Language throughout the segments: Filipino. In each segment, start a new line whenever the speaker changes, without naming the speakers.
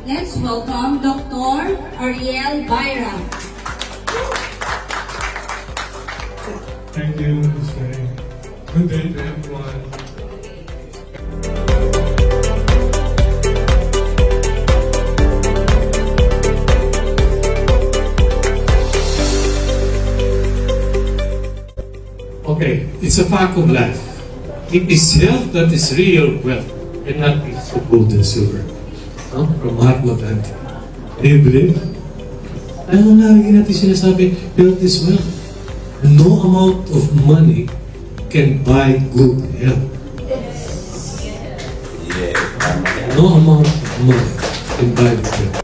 Let's welcome Dr. Ariel Byra.
Thank you, Ms. Mary. Good day to everyone. Okay, it's a fact of life. It is health that is real wealth and not piece of gold and silver. No? From Mahatma Gandhi. Do you believe? Ano lagi natin sinasabi, health is wealth. No amount of money can buy good health. No amount of money can buy good health.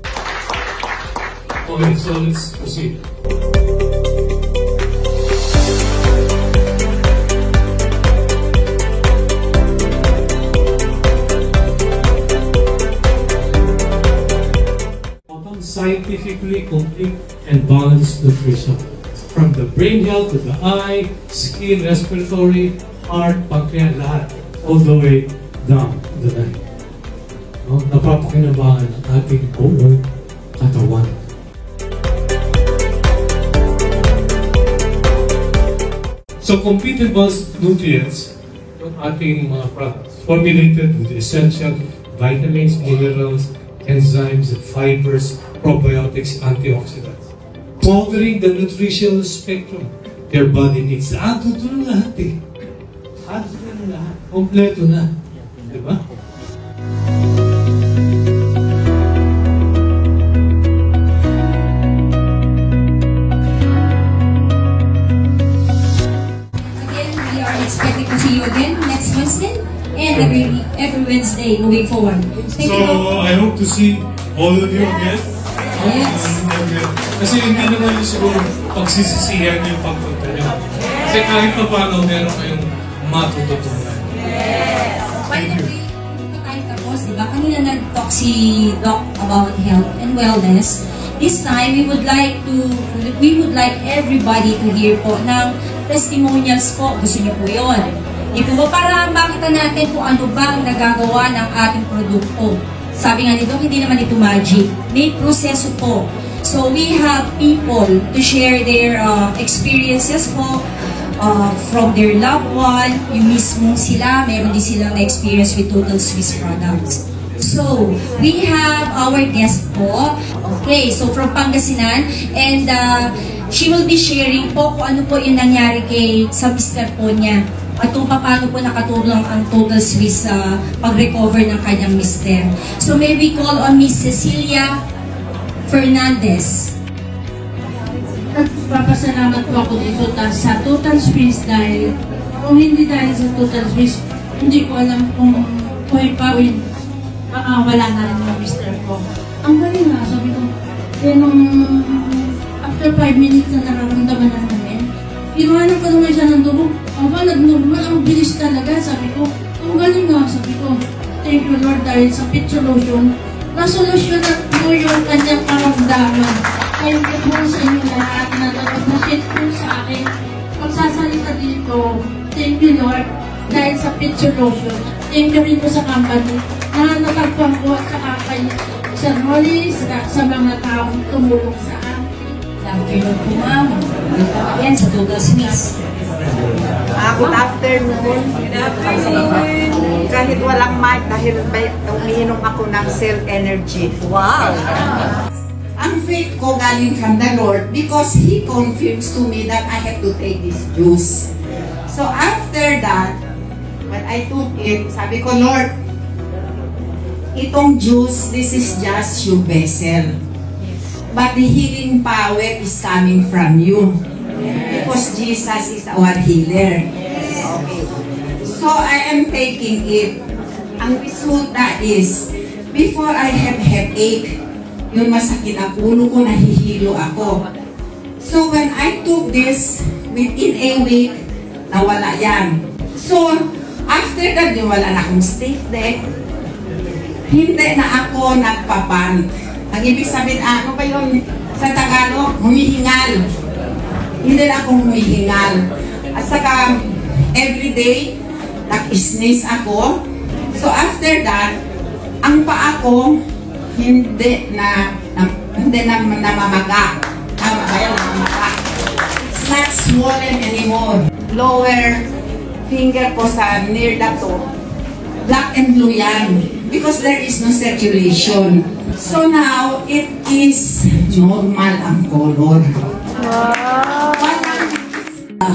Okay, so let's proceed. Scientifically complete and balanced nutrition. From the brain health to the eye, skin, respiratory, heart, pancreas, lahat. All the way down the line. No? Napapakinabangan ang ating buong katawan. So complete and balanced nutrients ng ating mga products formulated with essential vitamins, minerals, enzymes, fibers, probiotics, antioxidants, covering the nutritional spectrum their body needs. Ito na lahat eh. Ito na lahat. Kompleto na. Diba?
Again, we are expecting to see you again next Wednesday and every Wednesday moving forward. Thank you.
I hope to see all of you again.
Yes.
Kasi hindi naman yung siguro pagsisisihan yung pagpunta nyo. Kasi kahit pa paano meron kayong matututunan.
Yes. By the way, hindi pa tayo tapos, diba? Kanina nag-talk si Doc about health and wellness. This time, we would like everybody to hear po ng testimonials po. Gusto niyo po yun. Di po ba para makita natin kung ano bang nagagawa ng ating produkto. Sabi nga ni Doc, hindi naman ito magic. May proseso po. So we have people to share their experiences po from their loved one. Yung mismo sila, meron din silang experience with Total Swiss products. So, we have our guest po. Okay, so from Pangasinan. And she will be sharing po kung ano po yung nangyari sa mister po niya. At kung paano po nakatulong ang Total Swiss sa pag-recover ng kanyang mister. So may we call on Miss Cecilia Fernandez.
Nagpapasalamat po ako dito sa Total Swiss dahil kung hindi dahil sa Total Swiss, hindi ko alam kung buhay-pawin wala na rin yung mister ko. Ang galing nga, sabi ko, nung after 5 minutes na nararamdaman na namin, inuwanan ko naman siya ng dugo. Aba, nag-normal, ang bilis talaga. Sabi ko, ang galing nga. Sabi ko, thank you Lord dahil sa pit solution, nasolusyonan mo yung kanyang karamdaman. Thank you po sa inyo lahat na nag-share po sa akin. Magsasalita dito, thank you Lord dahil sa pit solution. Thank you rin po sa company na natagpuan ko at saka kay Sir Holly, sa mga taong tumulong sa akin.
Good afternoon po ma'am. Yan sa Total Swiss.
Good afternoon. Kahit walang mic dahil umiinom ako ng Cell Energy. Wow!
Ang faith ko galing from the Lord because He confirms to me that I have to take this juice. So after that, when I took it, sabi ko, Lord, itong juice, this is just your vessel. But the healing power is coming from you. Because Jesus is our healer. Okay. So I am taking it. Ang resulta is, before I have headache, yung masakit ang ulo ko, nahihilo ako. So when I took this, within a week, nawala yan. So after that, wala na akong stiff neck. Hindi na ako nagpapant. Ang ibig sabihin, ano ba yun sa Tagalog? Humihingal. Hindi na akong humihingal. At saka, everyday, nag-sneeze ako. So after that, ang paa ko, hindi na namamaga. Tama ba yan? Namamaga. It's not swollen anymore. Lower finger ko sa near dato, black and blue yan because there is no circulation. So now, it is normal ang color.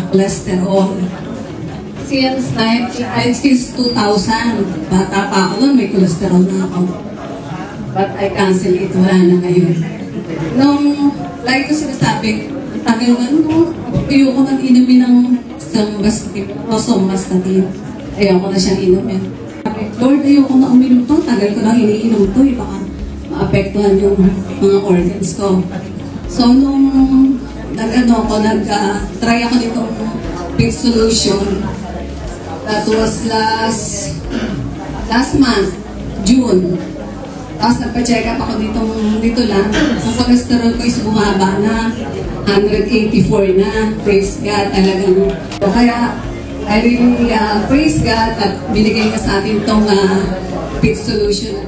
Cholesterol. Since 2000, bata pa ako noon, may cholesterol na ako. But I cancel it, wala na ngayon. Nung, lagi ko sinasabi, tagal na, ayoko nang inumin ng somvastatin. Ayoko na siyang inumin. Lord, ayoko na uminom to, tagal ko nang iniinom to, baka maapektuhan yung mga organs ko. So, nung nag-try ako nitong Pink Solution, that was last month, June. Tapos nagpa-check up ako dito lang. Ang cholesterol ko is bumaba na, 184 na. Praise God, talagang. So, kaya, I really praise God at binigay ka sa atin itong Pink Solution.